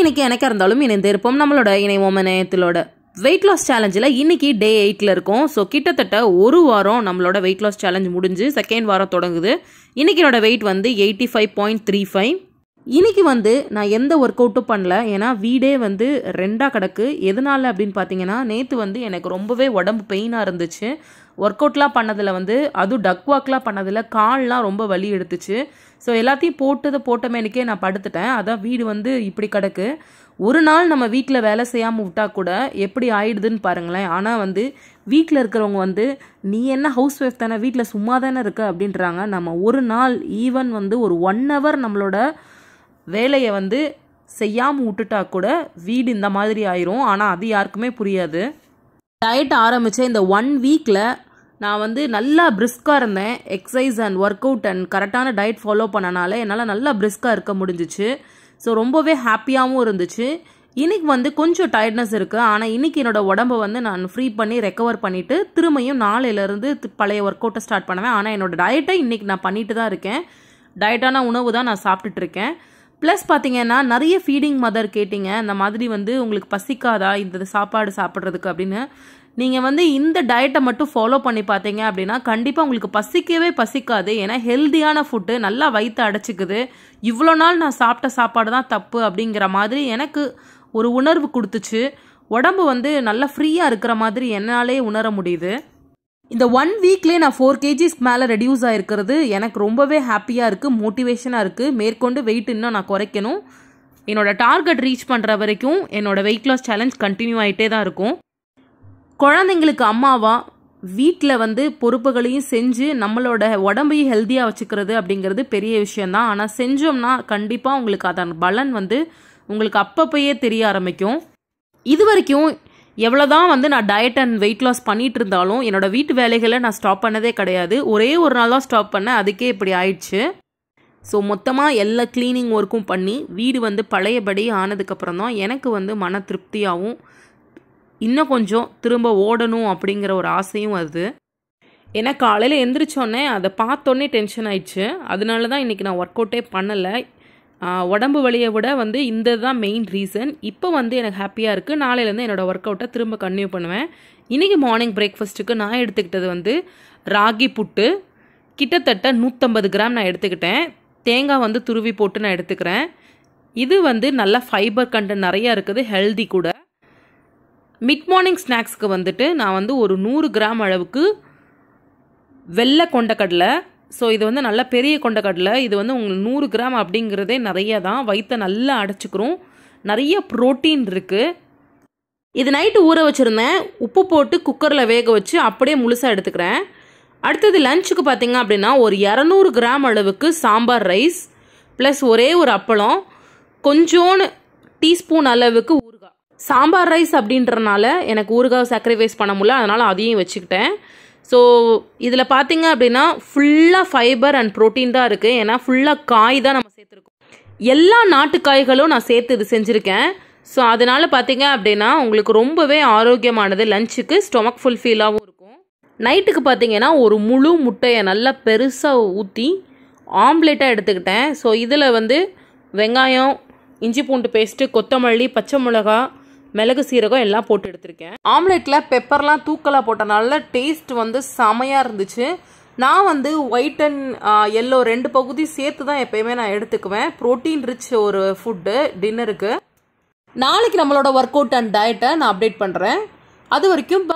இன்னைக்கு எனக்கா இருந்தாலும் இணைந்திருப்போம் நம்மளோட இணைவோம் இணையத்திலோட வெயிட் லாஸ் சேலஞ்சில் இன்னைக்கு டே 8ல் இருக்கும். ஸோ கிட்டத்தட்ட ஒரு வாரம் நம்மளோட வெயிட் லாஸ் சேலஞ்ச் முடிஞ்சு செகண்ட் வாரம் தொடங்குது. இன்னைக்கு என்னோட வெயிட் வந்து 85.35. இன்னைக்கு வந்து நான் எந்த ஒர்க் அவுட்டும் பண்ணல, ஏன்னா வீடே வந்து ரெண்டாக கிடக்கு. எதனால அப்படின்னு பார்த்தீங்கன்னா, நேற்று வந்து எனக்கு ரொம்பவே உடம்பு பெயினாக இருந்துச்சு. ஒர்க் அவுட்லாம் பண்ணதில் வந்து அதுவும் டக் வாக்லாம் பண்ணதில் கால்லாம் ரொம்ப வலி எடுத்துச்சு. ஸோ எல்லாத்தையும் போட்டமேனிக்கே நான் படுத்துட்டேன். அதான் வீடு வந்து இப்படி கிடக்கு. ஒரு நாள் நம்ம வீட்டில் வேலை செய்யாமல் விட்டால் கூட எப்படி ஆயிடுதுன்னு பாருங்களேன். ஆனால் வந்து வீட்டில் இருக்கிறவங்க வந்து நீ என்ன ஹவுஸ் ஒய்ஃப் தானே, வீட்டில் சும்மா தானே இருக்க அப்படின்றாங்க. நம்ம ஒரு நாள் ஈவன் வந்து ஒரு 1 hour நம்மளோட வேலையை வந்து செய்யாமல் விட்டுட்டா கூட வீடு இந்த மாதிரி ஆயிரும். ஆனால் அது யாருக்குமே புரியாது. டயட் ஆரம்பித்த இந்த 1 வீக்கில் நான் வந்து நல்லா பிரிஸ்காக இருந்தேன். Exercise and work out and கரெக்டான டயட் ஃபாலோ பண்ணனால என்னால் நல்லா பிரிஸ்காக இருக்க முடிஞ்சிச்சு. ஸோ ரொம்பவே ஹாப்பியாகவும் இருந்துச்சு. இன்னைக்கு வந்து கொஞ்சம் டயர்ட்னஸ் இருக்குது. ஆனால் இன்னைக்கு என்னோட உடம்பை வந்து நான் ஃப்ரீ பண்ணி ரெக்கவர் பண்ணிவிட்டு திரும்பியும் நாளையிலேருந்து பழைய ஒர்க் அவுட்டை ஸ்டார்ட் பண்ணுவேன். ஆனால் என்னோட டயட்டை இன்னைக்கு நான் பண்ணிட்டு தான் இருக்கேன். டயட்டான உணவு தான் நான் சாப்பிட்டுட்ருக்கேன். ப்ளஸ் பார்த்தீங்கன்னா, நிறைய ஃபீடிங் மதர் கேட்டிங்க, இந்த மாதிரி வந்து உங்களுக்கு பசிக்காதா இந்த சாப்பாடு சாப்பிட்றதுக்கு அப்படின்னு. நீங்கள் வந்து இந்த டயட்டை மட்டும் ஃபாலோ பண்ணி பார்த்தீங்க அப்படின்னா கண்டிப்பாக உங்களுக்கு பசிக்கவே பசிக்காது. ஏன்னா ஹெல்தியான ஃபுட்டு நல்லா வயிற்று அடைச்சிக்குது. இவ்வளோ நாள் நான் சாப்பிட்ட சாப்பாடு தான் தப்பு அப்படிங்கிற மாதிரி எனக்கு ஒரு உணர்வு கொடுத்துச்சு. உடம்பு வந்து நல்லா ஃப்ரீயாக இருக்கிற மாதிரி என்னாலே உணர முடியுது. இந்த 1 வீக்லேயே நான் 4 kgs மேலே ரெடியூஸ் ஆகிருக்கிறது எனக்கு ரொம்பவே ஹாப்பியாக இருக்குது, மோட்டிவேஷனாக இருக்குது. மேற்கொண்டு வெயிட் இன்னும் நான் குறைக்கணும். என்னோடய டார்கெட் ரீச் பண்ணுற வரைக்கும் என்னோடய வெயிட் லாஸ் சேலஞ்ச் கண்டினியூ ஆகிட்டே தான் இருக்கும். குழந்தைங்களுக்கு அம்மாவா வீட்டில் வந்து பொறுப்புகளையும் செஞ்சு நம்மளோட உடம்பையும் ஹெல்த்தியாக வச்சுக்கிறது அப்படிங்கிறது பெரிய விஷயந்தான். ஆனால் செஞ்சோம்னா கண்டிப்பாக உங்களுக்கு அதன் பலன் வந்து உங்களுக்கு அப்பப்பயே தெரிய ஆரம்பிக்கும். இது வரைக்கும் எவ்வளோதான் வந்து நான் டயட் அண்ட் வெயிட் லாஸ் பண்ணிட்டு இருந்தாலும் என்னோட வீட்டு வேலைகளை நான் ஸ்டாப் பண்ணதே கிடையாது. ஒரே ஒரு நாள் தான் ஸ்டாப் பண்ணேன், அதுக்கே இப்படி ஆயிடுச்சு. ஸோ மொத்தமாக எல்லா க்ளீனிங் ஒர்க்கும் பண்ணி வீடு வந்து பழையபடி ஆனதுக்கப்புறம் தான் எனக்கு வந்து மன திருப்தியாகவும் இன்னும் கொஞ்சம் திரும்ப ஓடணும் அப்படிங்கிற ஒரு ஆசையும் வருது. ஏன்னா காலையில் எந்திரிச்சோடனே அதை பார்த்தோன்னே டென்ஷன் ஆயிடுச்சு. அதனால தான் இன்றைக்கி நான் ஒர்க் அவுட்டே பண்ணலை. உடம்பு வலியை விட வந்து இந்த தான் மெயின் ரீசன். இப்போ வந்து எனக்கு ஹாப்பியாக இருக்குது. நாளையிலேருந்து என்னோடய ஒர்க் அவுட்டை திரும்ப கன்டினியூ பண்ணுவேன். இன்றைக்கி மார்னிங் பிரேக்ஃபாஸ்ட்டுக்கு நான் எடுத்துக்கிட்டது வந்து ராகி புட்டு. கிட்டத்தட்ட 150 கிராம் நான் எடுத்துக்கிட்டேன். தேங்காய் வந்து துருவி போட்டு நான் எடுத்துக்கிறேன். இது வந்து நல்ல ஃபைபர் கண்டென்ட் நிறையா இருக்குது, ஹெல்தி கூட. மிட் மார்னிங் ஸ்நாக்ஸ்க்கு வந்துட்டு நான் வந்து ஒரு 100 கிராம் அளவுக்கு வெள்ளை கொண்டக்கடலை. ஸோ இது வந்து நல்ல பெரிய கொண்டக்கடலை. இது வந்து உங்களுக்கு 100 கிராம் அப்படிங்கிறதே நிறைய தான். வயிற்றை நல்லா அடைச்சிக்கிறோம். நிறைய ப்ரோட்டீன் இருக்குது. இது நைட்டு ஊற வச்சுருந்தேன். உப்பு போட்டு குக்கரில் வேக வச்சு அப்படியே முழுசாக எடுத்துக்கிறேன். அடுத்தது லஞ்சுக்கு பார்த்தீங்க அப்படின்னா ஒரு 200 கிராம் அளவுக்கு சாம்பார் ரைஸ் ப்ளஸ் ஒரே ஒரு அப்பளம், கொஞ்சோன்னு டீஸ்பூன் அளவுக்கு ஊறுகாய். சாம்பார் ரைஸ் அப்படின்றனால எனக்கு ஊறுகாய் சாக்ரிஃபைஸ் பண்ண முடியல, அதனால் அதையும் வச்சுக்கிட்டேன். ஸோ இதில் பார்த்தீங்க அப்படின்னா ஃபுல்லாக ஃபைபர் அண்ட் ப்ரோட்டீன் தான் இருக்குது. ஏன்னா ஃபுல்லாக காய் தான் நம்ம சேர்த்துருக்கோம். எல்லா நாட்டு காய்களும் நான் சேர்த்து இது செஞ்சுருக்கேன். ஸோ அதனால் பார்த்தீங்க அப்படின்னா உங்களுக்கு ரொம்பவே ஆரோக்கியமானது. லஞ்சுக்கு ஸ்டொமக் ஃபுல்ஃபில்லாகவும் இருக்கும். நைட்டுக்கு பார்த்தீங்கன்னா ஒரு முழு முட்டையை நல்லா பெருசாக ஊற்றி ஆம்லேட்டாக எடுத்துக்கிட்டேன். ஸோ இதில் வந்து வெங்காயம், இஞ்சி பூண்டு பேஸ்ட்டு, கொத்தமல்லி, பச்சை மிளகா, மிளகு, சீரகம் எல்லாம் போட்டு எடுத்திருக்கேன். ஆம்லேட்டில் பெப்பர்லாம் தூக்கலாக போட்டனால டேஸ்ட் வந்து செமையாக இருந்துச்சு. நான் வந்து ஒயிட் அண்ட் எல்லோ 2 பகுதி சேர்த்து தான் எப்பயுமே நான் எடுத்துக்குவேன். ப்ரோட்டீன் ரிச் ஒரு ஃபுட்டு டின்னருக்கு. நாளைக்கு நம்மளோட ஒர்க் அவுட் அண்ட் டயட்டை நான் அப்டேட் பண்ணுறேன். அது வரைக்கும்